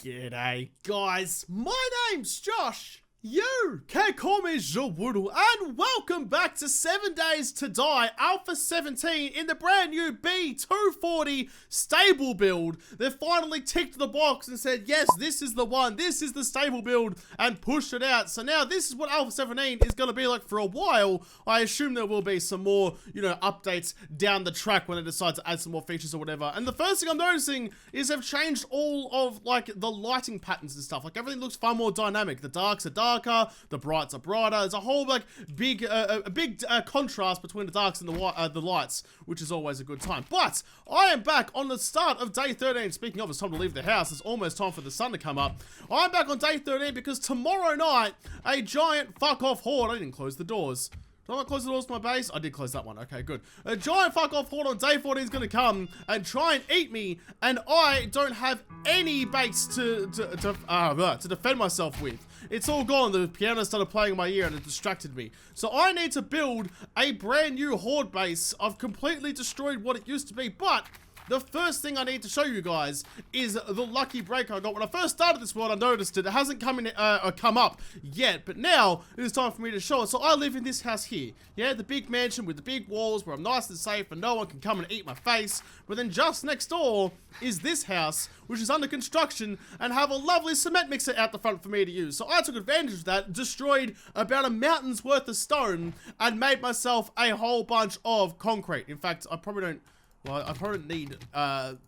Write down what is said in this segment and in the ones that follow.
G'day, guys. My name's Josh. You can call me Jawoodle, and welcome back to 7 Days to Die Alpha 17 in the brand new B240 stable build. They finally ticked the box and said, yes, this is the one, this is the stable build, and pushed it out. So now this is what Alpha 17 is going to be like for a while. I assume there will be some more, updates down the track when they decide to add some more features or whatever. And the first thing I'm noticing is they've changed all of, the lighting patterns and stuff. Everything looks far more dynamic. The darks are darker, the brights are brighter. There's a whole big contrast between the darks and the lights, which is always a good time. But I am back on the start of day 13. Speaking of, it's time to leave the house. It's almost time for the sun to come up. I'm back on day 13 because tomorrow night a giant fuck off horde. I didn't close the doors. Did I not close the doors to my base? I did close that one. Okay, good. A giant fuck off horde on day 14 is going to come and try and eat me, and I don't have any base to defend myself with. It's all gone. The piano started playing in my ear and it distracted me. So I need to build a brand new horde base. I've completely destroyed what it used to be, but the first thing I need to show you guys is the lucky break I got. When I first started this world, I noticed it. It hasn't come up yet, but now it is time for me to show it. So I live in this house here. Yeah, the big mansion with the big walls where I'm nice and safe and no one can come and eat my face. But then just next door is this house, which is under construction and have a lovely cement mixer out the front for me to use. So I took advantage of that, destroyed about a mountain's worth of stone, and made myself a whole bunch of concrete. In fact, I probably don't need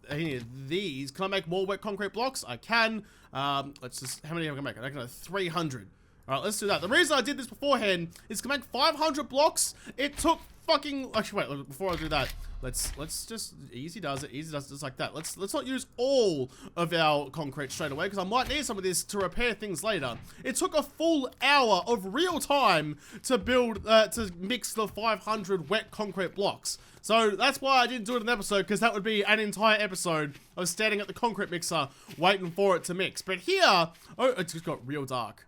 any of these. Can I make more wet concrete blocks? I can. Let's just, how many am I gonna make? I can make 300. Alright, let's do that. The reason I did this beforehand is to make 500 blocks. It took fucking, actually wait, before I do that, let's just, easy does it, just like that. Let's not use all of our concrete straight away, because I might need some of this to repair things later. It took a full hour of real time to build, to mix the 500 wet concrete blocks. So that's why I didn't do it in an episode, because that would be an entire episode of standing at the concrete mixer waiting for it to mix. But here, oh, it just got real dark.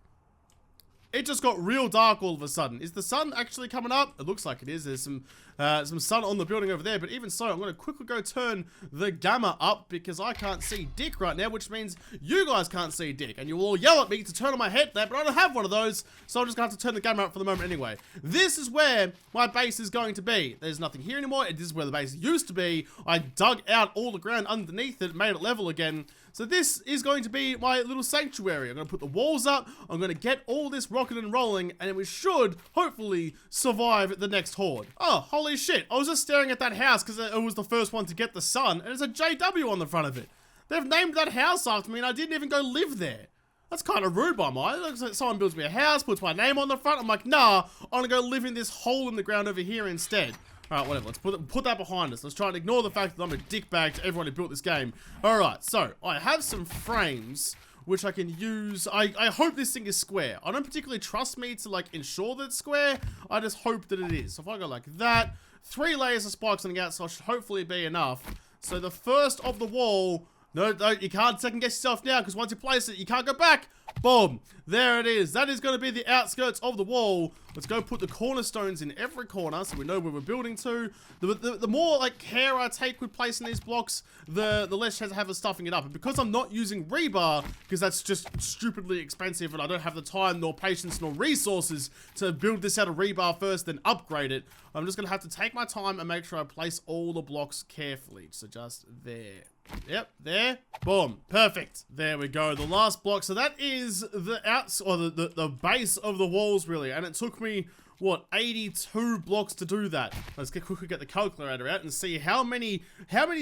It just got real dark all of a sudden. Is the sun actually coming up? It looks like it is. There's some sun on the building over there, but even so, I'm going to quickly go turn the gamma up because I can't see dick right now, which means you guys can't see dick, and you will all yell at me to turn on my headlamp, but I don't have one of those, so I'm just going to have to turn the gamma up for the moment anyway. This is where my base is going to be. There's nothing here anymore. This is where the base used to be. I dug out all the ground underneath it, made it level again. So this is going to be my little sanctuary. I'm going to put the walls up. I'm going to get all this rocking and rolling, and we should, hopefully, survive the next horde. Oh, holy shit. I was just staring at that house because it was the first one to get the sun, and there's a JW on the front of it. They've named that house after me, and I didn't even go live there. That's kind of rude by mine. It looks like someone builds me a house, puts my name on the front. I'm like, nah, I'm going to go live in this hole in the ground over here instead. Alright, whatever, let's put that behind us. Let's try and ignore the fact that I'm a dickbag to everyone who built this game. Alright, so, I have some frames, which I can use. I hope this thing is square. I don't particularly trust me to, ensure that it's square. I just hope that it is. So if I go like that, 3 layers of spikes on the outside should hopefully be enough. So the first of the wall, no, you can't second guess yourself now, because once you place it, you can't go back. Boom. There it is. That is going to be the outskirts of the wall. Let's go put the cornerstones in every corner so we know where we're building to. The more care I take with placing these blocks, the less chance I have of stuffing it up. And because I'm not using rebar, because that's just stupidly expensive and I don't have the time nor patience nor resources to build this out of rebar first then upgrade it, I'm just going to have to take my time and make sure I place all the blocks carefully. So just there. Yep, there. Boom. Perfect. There we go. The last block. So that is the the base of the walls, really. And it took me, what, 82 blocks to do that. Let's quickly get the calculator out and see how many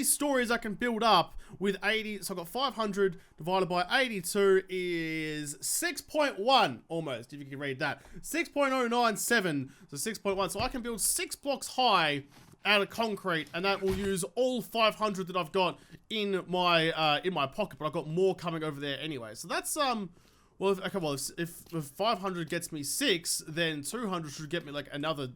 stories I can build up with 80. So I've got 500 divided by 82 is 6.1 almost, if you can read that. 6.097. So 6.1. So I can build 6 blocks high out of concrete, and that will use all 500 that I've got in my pocket, but I've got more coming over there anyway. So that's well, if 500 gets me 6, then 200 should get me another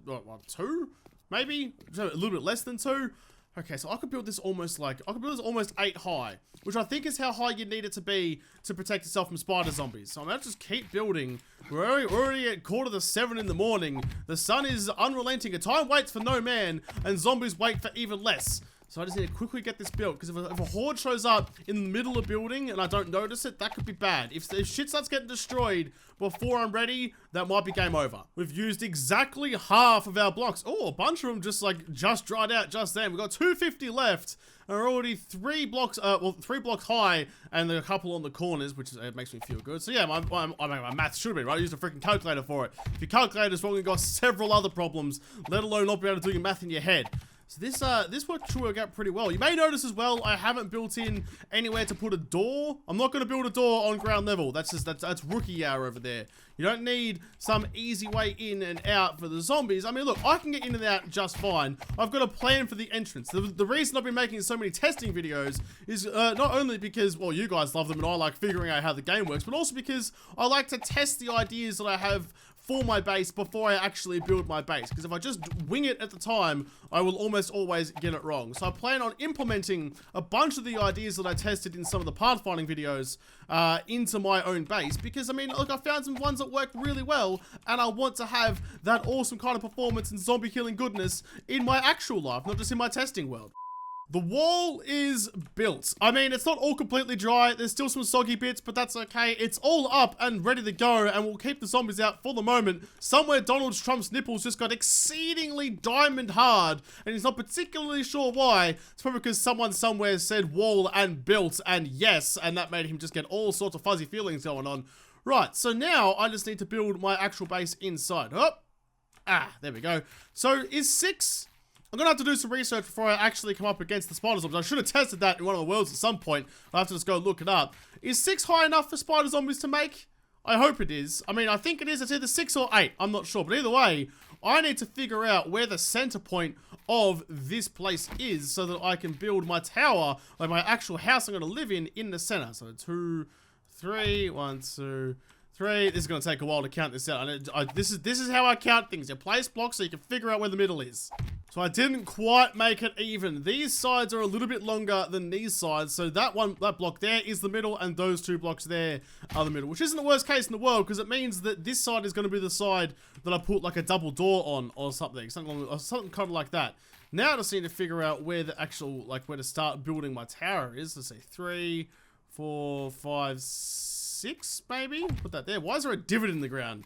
2, maybe, so a little bit less than 2. Okay, so I could build this almost 8 high, which I think is how high you need it to be to protect yourself from spider zombies. So I'm gonna just keep building. We're already at 6:45 in the morning. The sun is unrelenting. A time waits for no man, and zombies wait for even less. So I just need to quickly get this built, because if a horde shows up in the middle of building and I don't notice it, that could be bad. If shit starts getting destroyed before I'm ready, that might be game over. We've used exactly half of our blocks. Oh, a bunch of them just dried out just then. We've got 250 left. And we're already 3 blocks, 3 blocks high, and there are a couple on the corners, which makes me feel good. So yeah, my maths should have been right. I used a freaking calculator for it. If your calculator's wrong, you've got several other problems, let alone not be able to do your math in your head. So this should work out pretty well. You may notice as well, I haven't built in anywhere to put a door. I'm not going to build a door on ground level. That's rookie hour over there. You don't need some easy way in and out for the zombies. I mean, look, I can get in and out just fine. I've got a plan for the entrance. The reason I've been making so many testing videos is not only because, well, you guys love them and I like figuring out how the game works, but also because I like to test the ideas that I have for my base before I actually build my base, because if I just wing it at the time, I will almost always get it wrong. So I plan on implementing a bunch of the ideas that I tested in some of the pathfinding videos into my own base, because I mean, look, I found some ones that work really well, and I want to have that awesome kind of performance and zombie killing goodness in my actual life, not just in my testing world. The wall is built. I mean, it's not all completely dry. There's still some soggy bits, but that's okay. It's all up and ready to go, and we'll keep the zombies out for the moment. Somewhere Donald Trump's nipples just got exceedingly diamond hard, and he's not particularly sure why. It's probably because someone somewhere said wall and built and yes, and that made him just get all sorts of fuzzy feelings going on. Right, so now I just need to build my actual base inside. There we go. So is 6... I'm going to have to do some research before I actually come up against the spider zombies. I should have tested that in one of the worlds at some point. I'll have to just go look it up. Is 6 high enough for spider zombies to make? I hope it is. I mean, I think it is. It's either 6 or 8. I'm not sure. But either way, I need to figure out where the center point of this place is so that I can build my tower, like my actual house I'm going to live in the center. So 2, 3, 1, 2... 3. This is going to take a while to count this out. This is how I count things. You place blocks so you can figure out where the middle is. So I didn't quite make it even. These sides are a little bit longer than these sides. So that block there is the middle, and those 2 blocks there are the middle, which isn't the worst case in the world, because it means that this side is going to be the side that I put like a double door on or something kind of like that. Now I just need to figure out where the actual, like, where to start building my tower is. Let's say 3, 4, 5, 6, maybe? Put that there. Why is there a divot in the ground?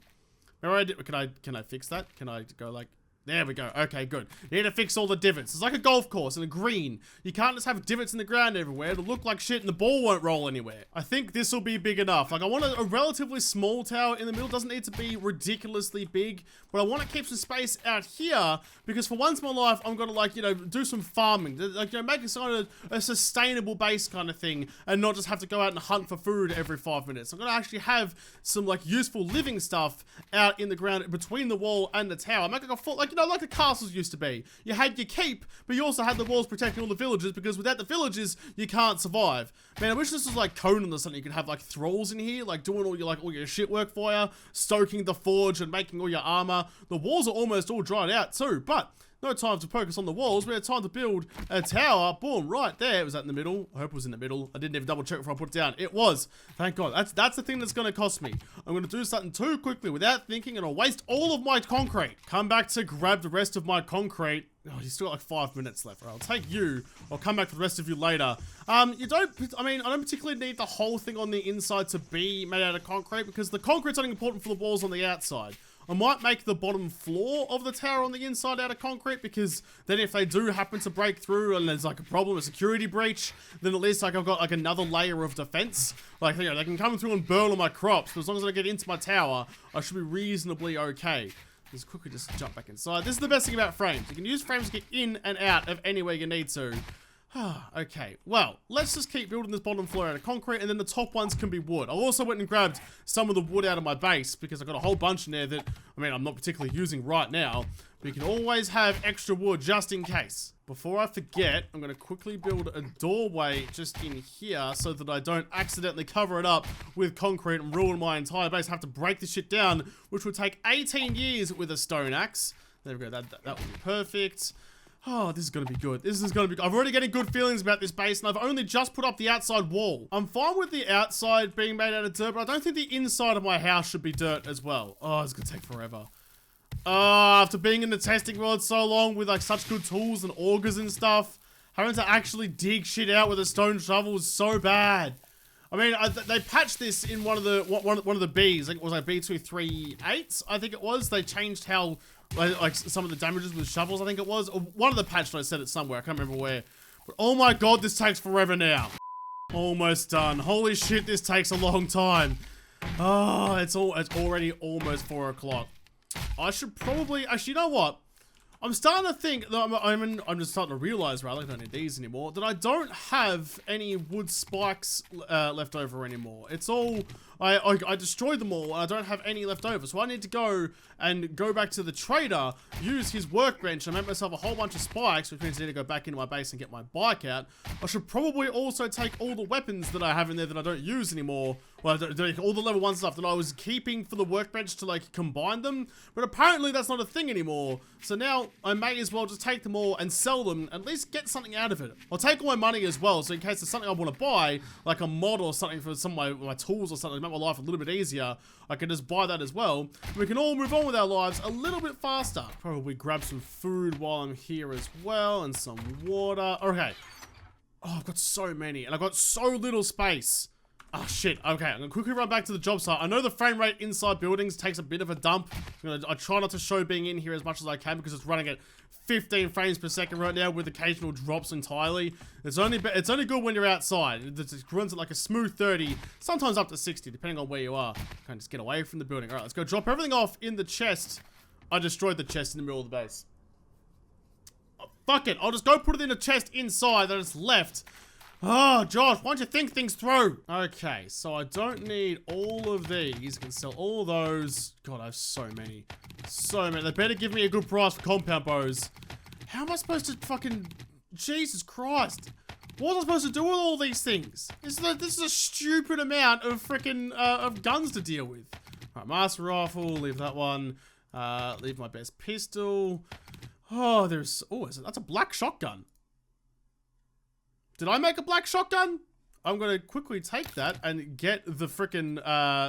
Can I fix that? Can I go like... There we go. Okay, good. You need to fix all the divots. It's like a golf course in a green. You can't just have divots in the ground everywhere. It'll look like shit and the ball won't roll anywhere. I think this will be big enough. Like, I want a relatively small tower in the middle. Doesn't need to be ridiculously big, but I want to keep some space out here because for once in my life, I'm going to, like, you know, do some farming. Like, you know, make it sort of a sustainable base kind of thing and not just have to go out and hunt for food every 5 minutes. I'm going to actually have some, like, useful living stuff out in the ground between the wall and the tower. Make like a full, like, you know, like the castles used to be. You had your keep, but you also had the walls protecting all the villages, because without the villages, you can't survive. Man, I wish this was like Conan or something. You could have like thralls in here, like doing all your shit work for you, stoking the forge and making all your armor. The walls are almost all dried out too, but no time to focus on the walls. We had time to build a tower. Boom, right there. Was that in the middle? I hope it was in the middle. I didn't even double check before I put it down. It was. Thank God. That's the thing that's going to cost me. I'm going to do something too quickly without thinking, and I'll waste all of my concrete. Come back to grab the rest of my concrete. Oh, you still got like 5 minutes left. Right, I'll take you. I'll come back for the rest of you later. I don't particularly need the whole thing on the inside to be made out of concrete, because the concrete's only important for the walls on the outside. I might make the bottom floor of the tower on the inside out of concrete, because then if they do happen to break through and there's like a problem, a security breach, then at least like I've got like another layer of defense. Like, you know, they can come through and burn all my crops, but as long as I get into my tower, I should be reasonably okay. Let's quickly just jump back inside. This is the best thing about frames. You can use frames to get in and out of anywhere you need to. Okay, well, let's just keep building this bottom floor out of concrete, and then the top ones can be wood. I also went and grabbed some of the wood out of my base, because I've got a whole bunch in there that, I mean, I'm not particularly using right now, but you can always have extra wood just in case. Before I forget, I'm going to quickly build a doorway just in here so that I don't accidentally cover it up with concrete and ruin my entire base. I have to break this shit down, which would take 18 years with a stone axe. There we go, that would be perfect. Oh, this is going to be good. This is going to be... I'm already getting good feelings about this base, and I've only just put up the outside wall. I'm fine with the outside being made out of dirt, but I don't think the inside of my house should be dirt as well. Oh, it's going to take forever. Oh, after being in the testing world so long with, like, such good tools and augers and stuff, Having to actually dig shit out with a stone shovel is so bad. I mean, they patched this in one of the Bs. I think it was like B238. I think it was. They changed how like some of the damages with shovels. I think it was. Or one of the patch notes said it somewhere. I can't remember where. But oh my god, this takes forever now. Almost done. Holy shit, this takes a long time. Oh, it's already almost 4 o'clock. I should probably actually. You know what? I'm starting to think that I'm just starting to realize, rather, I don't need these anymore, that I don't have any wood spikes left over anymore. It's all, I destroyed them all, and I don't have any left over. So I need to go back to the trader, use his workbench, and make myself a whole bunch of spikes, which means I need to go back into my base and get my bike out. I should probably also take all the weapons that I have in there that I don't use anymore, well, all the level 1 stuff that I was keeping for the workbench to like combine them, but apparently that's not a thing anymore. So now I may as well just take them all and sell them, at least get something out of it. I'll take all my money as well, so in case there's something I want to buy, like a mod or something for some of my tools or something to make my life a little bit easier, I can just buy that as well. We can all move on with our lives a little bit faster. Probably grab some food while I'm here as well, and some water. Okay. Oh, I've got so many, and I've got so little space. Oh shit, okay, I'm gonna quickly run back to the job site. I know the frame rate inside buildings takes a bit of a dump. I try not to show being in here as much as I can because it's running at 15 frames per second right now with occasional drops entirely. It's only good when you're outside. It runs at like a smooth 30, sometimes up to 60, depending on where you are. Can't just get away from the building. Alright, let's go drop everything off in the chest. I destroyed the chest in the middle of the base. Oh, fuck it, I'll just go put it in a chest inside that is left. Oh, Josh, why don't you think things through? Okay, so I don't need all of these. I can sell all those. God, I have so many. So many. They better give me a good price for compound bows. How am I supposed to fucking... Jesus Christ. What was I supposed to do with all these things? This is a stupid amount of freaking of guns to deal with. Alright, master rifle, leave that one. Leave my best pistol. Oh, there's... Oh, that's a black shotgun. Did I make a black shotgun? I'm gonna quickly take that and get the frickin'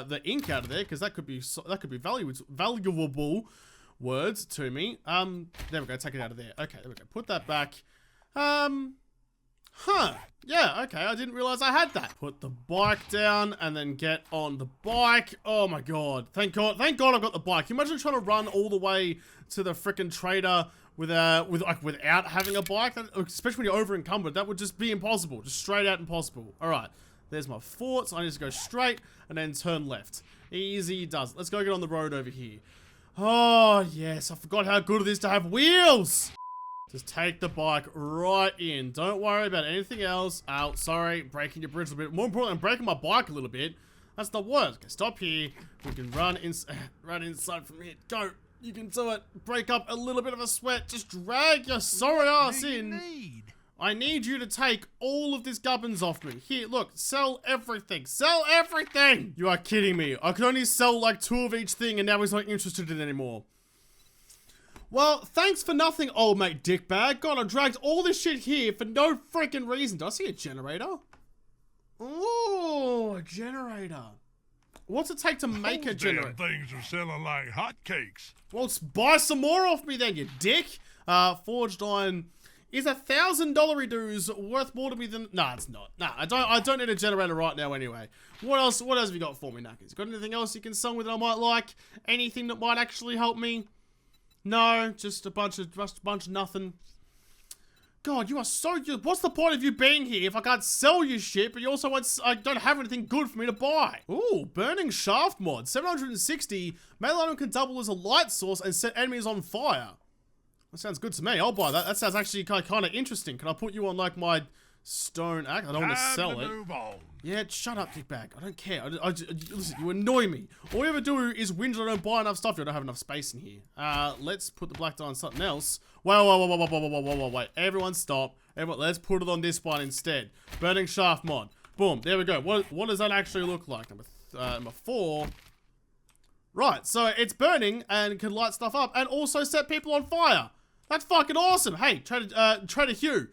the ink out of there because that could be valuable words to me. There we go. Take it out of there. Okay, there we go. Put that back. Huh. Yeah. Okay. I didn't realize I had that. Put the bike down and then get on the bike. Oh my god. Thank God. Thank God I got the bike. Can you imagine trying to run all the way to the frickin' trader without having a bike, especially when you're over encumbered? That would just be impossible, just straight out impossible. All right, there's my fort, so I need to go straight and then turn left. Easy does it. Let's go get on the road over here. Oh yes, I forgot how good it is to have wheels. Just take the bike right in. Don't worry about anything else. Oh, sorry, breaking your bridge a little bit. More importantly, I'm breaking my bike a little bit. That's the worst. Okay, stop here. We can run inside from here. Go. You can do it. Break up a little bit of a sweat. Just drag your sorry ass in. I need you to take all of this gubbins off me. Here, look. Sell everything. Sell everything! You are kidding me. I could only sell like 2 of each thing and now he's not interested in it anymore. Well, thanks for nothing, old mate dickbag. God, I dragged all this shit here for no freaking reason. Do I see a generator? Oh, a generator. What's it take to make a generator? Things are selling like hotcakes. Well, buy some more off me then, you dick. Forged iron. Is $1,000 dues worth more to me than... Nah, it's not. Nah, I don't need a generator right now anyway. What else have you got for me, Knuckers? Got anything else you can sell with that I might like? Anything that might actually help me? No, just a bunch of nothing. God, you are so good. What's the point of you being here if I can't sell you shit, but you also I don't have anything good for me to buy? Ooh, burning shaft mod. 760. Melee item can double as a light source and set enemies on fire. That sounds good to me. I'll buy that. That sounds actually kind of interesting. Can I put you on like my stone axe? I don't want to sell it. Yeah, shut up, dickbag. I don't care. Listen, you annoy me. All you ever do is whinge that I don't buy enough stuff. I don't have enough space in here. Let's put the black dye on something else. Wait. Everyone stop. Let's put it on this one instead. Burning shaft mod. Boom. There we go. What does that actually look like? Number 4. Right, so it's burning and can light stuff up and also set people on fire. That's fucking awesome. Hey, Trader Hugh.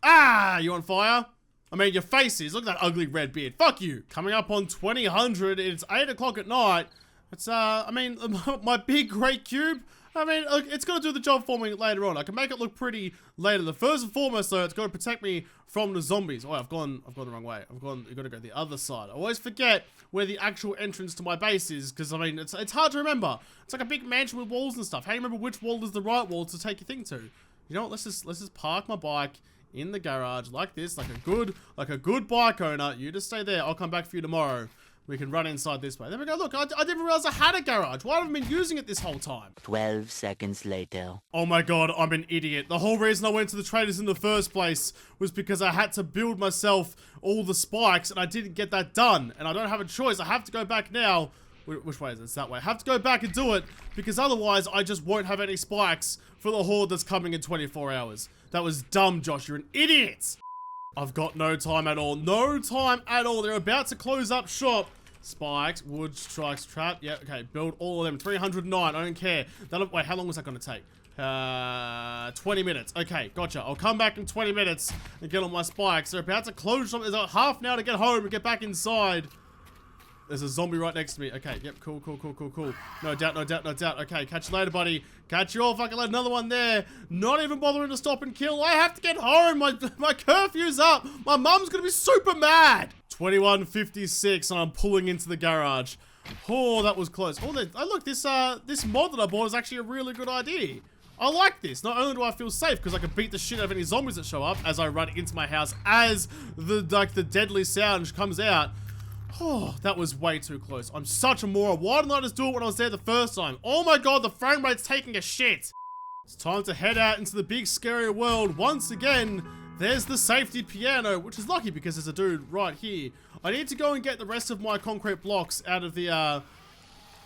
Ah, you on fire? I mean, your face is. Look at that ugly red beard. Fuck you. Coming up on 2000. It's 8 o'clock at night. It's, I mean, my big great cube, I mean, look, it's gonna do the job for me later on. I can make it look pretty later. The first and foremost, though, it's gonna protect me from the zombies. Oh, I've gone the wrong way. You gotta go the other side. I always forget where the actual entrance to my base is, because, I mean, it's hard to remember. It's like a big mansion with walls and stuff. How do you remember which wall is the right wall to take your thing to? You know what, let's just park my bike in the garage like this, like a good bike owner. You just stay there. I'll come back for you tomorrow. We can run inside this way. There we go. Look, I didn't realize I had a garage. Why haven't I been using it this whole time? 12 seconds later. Oh my god, I'm an idiot. The whole reason I went to the traders in the first place was because I had to build myself all the spikes, and I didn't get that done. And I don't have a choice. I have to go back now. Which way is it? It's that way. I have to go back and do it, because otherwise I just won't have any spikes for the horde that's coming in 24 hours. That was dumb, Josh. You're an idiot. I've got no time at all. No time at all. They're about to close up shop. Spikes, wood, strikes, trap. Yeah, okay. Build all of them. 309. I don't care. Wait, how long was that going to take? 20 minutes. Okay, gotcha. I'll come back in 20 minutes and get on my spikes. They're about to close shop. There's half an hour to get home and get back inside. There's a zombie right next to me. Okay, yep, cool. No doubt. Okay, catch you later, buddy. Catch you all fucking later. Another one there. Not even bothering to stop and kill. I have to get home. My curfew's up. My mum's gonna be super mad. 21:56, and I'm pulling into the garage. Oh, that was close. Oh, look, this mod that I bought is actually a really good idea. I like this. Not only do I feel safe because I can beat the shit out of any zombies that show up as I run into my house as the deadly sound comes out. Oh, that was way too close. I'm such a moron. Why didn't I just do it when I was there the first time? Oh my god, the frame rate's taking a shit. It's time to head out into the big scary world. Once again, there's the safety piano, which is lucky because there's a dude right here. I need to go and get the rest of my concrete blocks out of the,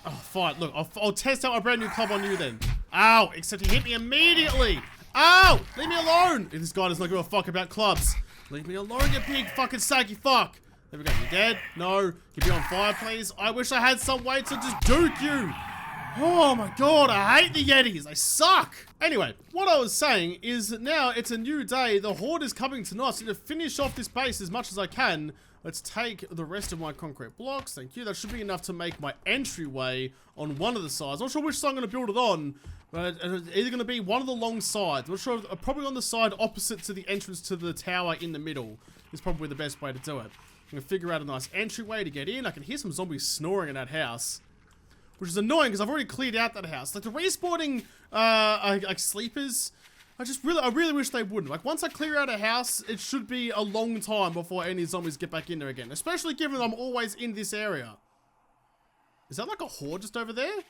Oh, fine. Look, I'll test out my brand new club on you then. Ow, except he hit me immediately. Ow, leave me alone. This guy does not give a fuck about clubs. Leave me alone, you big fucking saggy fuck. There we go. You dead? No. Get me on fire, please. I wish I had some way to just duke you. Oh my god, I hate the Yetis. They suck. Anyway, what I was saying is that now it's a new day. The horde is coming tonight. So to finish off this base as much as I can, let's take the rest of my concrete blocks. Thank you. That should be enough to make my entryway on one of the sides. Not sure which side I'm going to build it on, but it's either going to be one of the long sides. I'm not sure. Probably on the side opposite to the entrance to the tower in the middle is probably the best way to do it. I'm gonna figure out a nice entryway to get in. I can hear some zombies snoring in that house, which is annoying because I've already cleared out that house. Like the respawning, like sleepers, I really wish they wouldn't. Like once I clear out a house, it should be a long time before any zombies get back in there again. Especially given I'm always in this area. Is that like a horde just over there?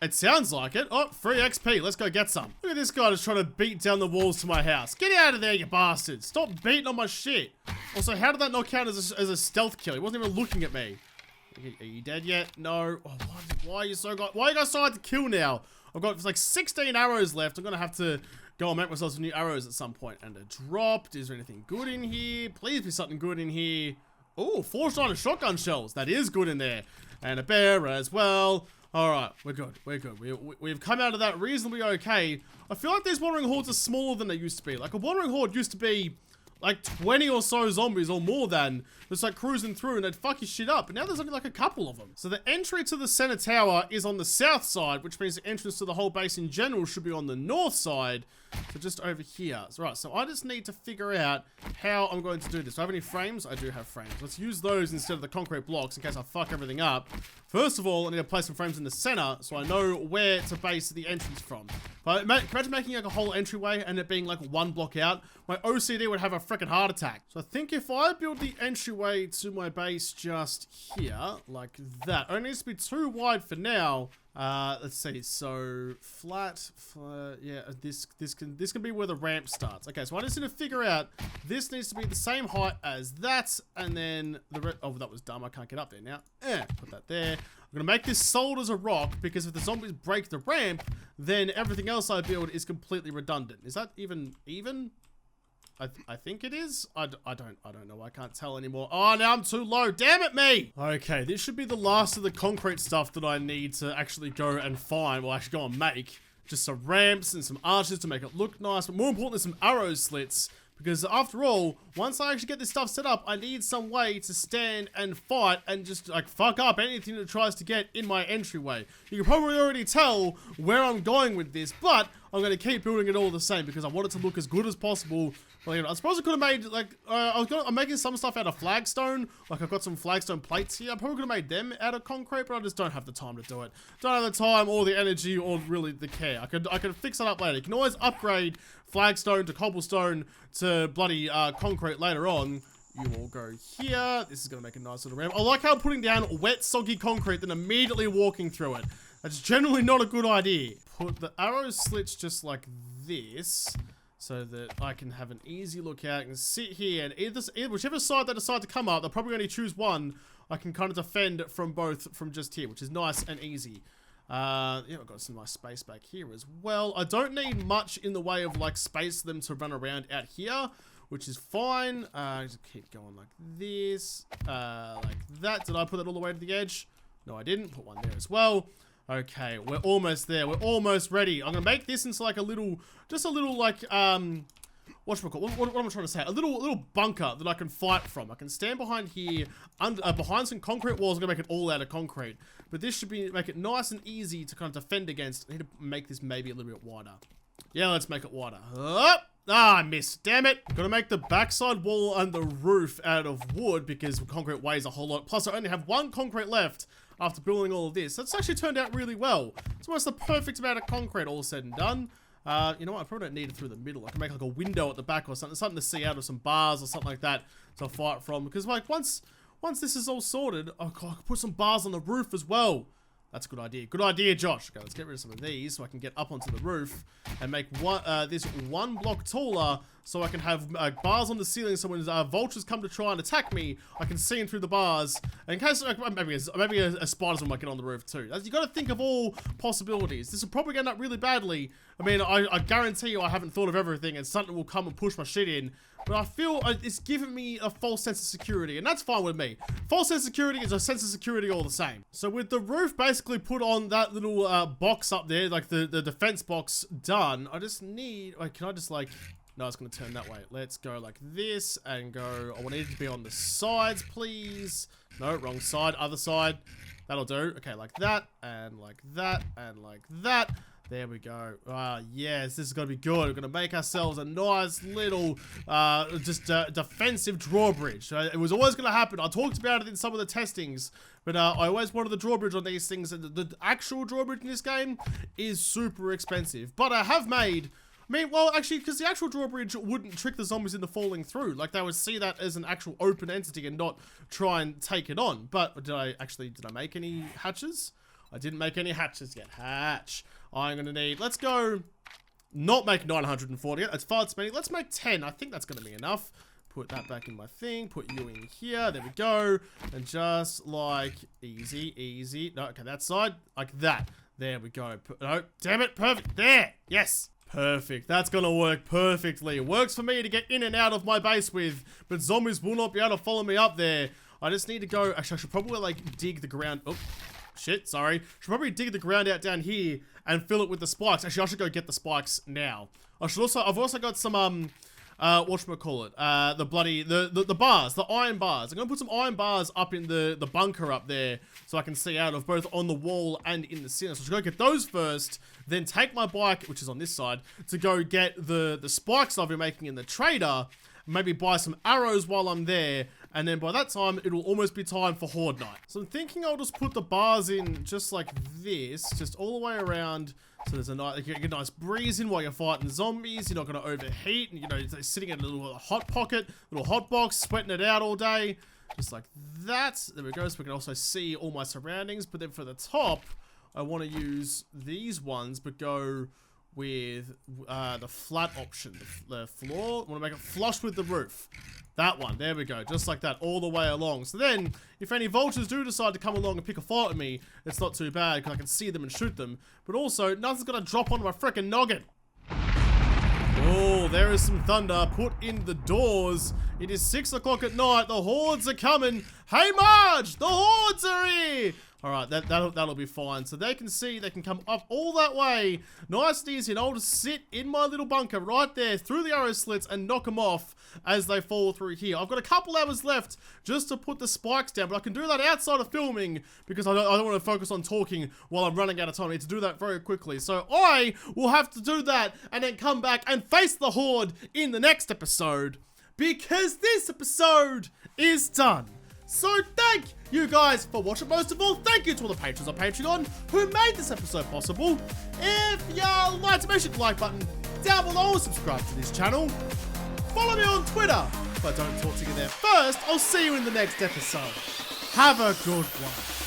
It sounds like it. Oh, free XP. Let's go get some. Look at this guy just trying to beat down the walls to my house. Get out of there, you bastard. Stop beating on my shit. Also, how did that not count as a stealth kill? He wasn't even looking at me. Are you dead yet? No. Oh, why are you so hard to kill now? I've got like 16 arrows left. I'm going to have to go and make myself some new arrows at some point. And a dropped. Is there anything good in here? Please be something good in here. Oh, 4 shot of shotgun shells. That is good in there. And a bear as well. Alright, we're good. We've come out of that reasonably okay. I feel like these wandering hordes are smaller than they used to be. Like a wandering horde used to be like 20 or so zombies or more than just like cruising through and they'd fuck your shit up. But now there's only like a couple of them. So the entry to the center tower is on the south side, which means the entrance to the whole base in general should be on the north side. So just over here. So, right, so I just need to figure out how I'm going to do this. Do I have any frames? I do have frames. Let's use those instead of the concrete blocks in case I fuck everything up. First of all, I need to place some frames in the center so I know where to base the entrance from. But imagine making like a whole entryway and it being like 1 block out. My OCD would have a freaking heart attack. So I think if I build the entryway to my base just here, like that, it only needs to be too wide for now. Let's see, so flat, yeah, this can be where the ramp starts. Okay, so I just need to figure out, this needs to be the same height as that, and then oh, that was dumb, I can't get up there now. Put that there. I'm gonna make this solid as a rock, because if the zombies break the ramp, then everything else I build is completely redundant. Is that even? I think it is. I don't know. I can't tell anymore. Oh, now I'm too low. Damn it, me. Okay, this should be the last of the concrete stuff that I need to actually go and find. Well, actually go and make. Just some ramps and some arches to make it look nice. But more importantly, some arrow slits. Because after all, once I actually get this stuff set up, I need some way to stand and fight and just like fuck up anything that tries to get in my entryway. You can probably already tell where I'm going with this, but I'm going to keep building it all the same because I want it to look as good as possible. Well, you know, I suppose I could have made, like, I'm making some stuff out of flagstone. Like, I've got some flagstone plates here. I probably could have made them out of concrete, but I just don't have the time to do it. Don't have the time or the energy or really the care. I could fix that up later. You can always upgrade flagstone to cobblestone to bloody concrete later on. You will go here. This is going to make a nice little ramp. I like how I'm putting down wet, soggy concrete, then immediately walking through it. That's generally not a good idea. Put the arrow slits just like this, so that I can have an easy look out and sit here, and either whichever side they decide to come up, they'll probably only choose one. I can kind of defend from both from just here, which is nice and easy. Yeah, I've got some nice space back here as well. I don't need much in the way of like space for them to run around out here, which is fine. Just keep going like this, like that. Did I put that all the way to the edge? No, I didn't. Put one there as well. Okay, we're almost there. We're almost ready. I'm gonna make this into like a little, just a little like, what am I trying to say? A little bunker that I can fight from. I can stand behind here, behind some concrete walls. I'm gonna make it all out of concrete. But this should make it nice and easy to kind of defend against. I need to make this maybe a little bit wider. Yeah, let's make it wider. I missed. Damn it. I'm gonna make the backside wall and the roof out of wood because concrete weighs a whole lot. Plus, I only have one concrete left after building all of this. That's actually turned out really well. It's almost the perfect amount of concrete all said and done. You know what? I probably don't need it through the middle. I can make like a window at the back or something to see out of some bars or something like that to fight from. Because like once this is all sorted, I can put some bars on the roof as well. That's a good idea. Good idea, Josh. Okay, let's get rid of some of these so I can get up onto the roof and make this one block taller so I can have bars on the ceiling so when vultures come to try and attack me, I can see them through the bars. And in case, maybe a spider's might get on the roof too. You got to think of all possibilities. This will probably end up really badly. I mean, I guarantee you I haven't thought of everything and something will come and push my shit in. But I feel it's given me a false sense of security, and that's fine with me. False sense of security is a sense of security all the same. So with the roof basically put on that little box up there, like the defense box done, I just need, wait, can I just like, no, it's going to turn that way. Let's go like this and go, I want it to be on the sides, please. No, wrong side, other side. That'll do. Okay, like that, and like that, and like that. There we go. Yes, this is going to be good. We're going to make ourselves a nice little, defensive drawbridge. It was always going to happen. I talked about it in some of the testings, but I always wanted the drawbridge on these things. And the actual drawbridge in this game is super expensive. But I have made, well, actually, because the actual drawbridge wouldn't trick the zombies into falling through. Like, they would see that as an actual open entity and not try and take it on. But did I make any hatches? I didn't make any hatches yet. Hatch. I'm going to need, let's go, not make 940 yet. That's far too many. Let's make 10. I think that's going to be enough. Put that back in my thing. Put you in here. There we go. And just like, easy. No, okay, that side. Like that. There we go. No, damn it. Perfect. There. Yes. Perfect. That's going to work perfectly. It works for me to get in and out of my base with, but zombies will not be able to follow me up there. I just need to go, actually, I should probably like dig the ground. Oh. Shit, sorry. Should probably dig the ground out down here and fill it with the spikes. Actually, I should go get the spikes now. I've also got some, whatchamacallit, the bars, the iron bars. I'm gonna put some iron bars up in the bunker up there so I can see out of both on the wall and in the ceiling. So I should go get those first, then take my bike, which is on this side, to go get the spikes I've been making in the trader, maybe buy some arrows while I'm there, and then by that time, it'll almost be time for Horde night. So I'm thinking I'll just put the bars in just like this, just all the way around. So there's a nice breeze in while you're fighting zombies. You're not going to overheat. And, you know, sitting in a little hot pocket, little hot box, sweating it out all day. Just like that. There we go. So we can also see all my surroundings. But then for the top, I want to use these ones, but go with the flat option. The floor, I want to make it flush with the roof. That one, there we go, just like that, all the way along. So then, if any vultures do decide to come along and pick a fight with me, it's not too bad, because I can see them and shoot them. But also, nothing's gonna drop onto my frickin' noggin. Oh, there is some thunder put in the doors. It is 6 o'clock at night, the hordes are coming. Hey Marge, the hordes are here! All right, that'll be fine. So they can see, they can come up all that way, nice and easy, and I'll just sit in my little bunker right there through the arrow slits and knock them off as they fall through here. I've got a couple hours left just to put the spikes down, but I can do that outside of filming because I don't want to focus on talking while I'm running out of time. I need to do that very quickly. So I will have to do that and then come back and face the Horde in the next episode because this episode is done. So thank you guys for watching. Most of all, thank you to all the patrons on Patreon who made this episode possible. If you liked it, make sure to like button down below and subscribe to this channel. Follow me on Twitter if I don't talk to you there first. I'll see you in the next episode. Have a good one.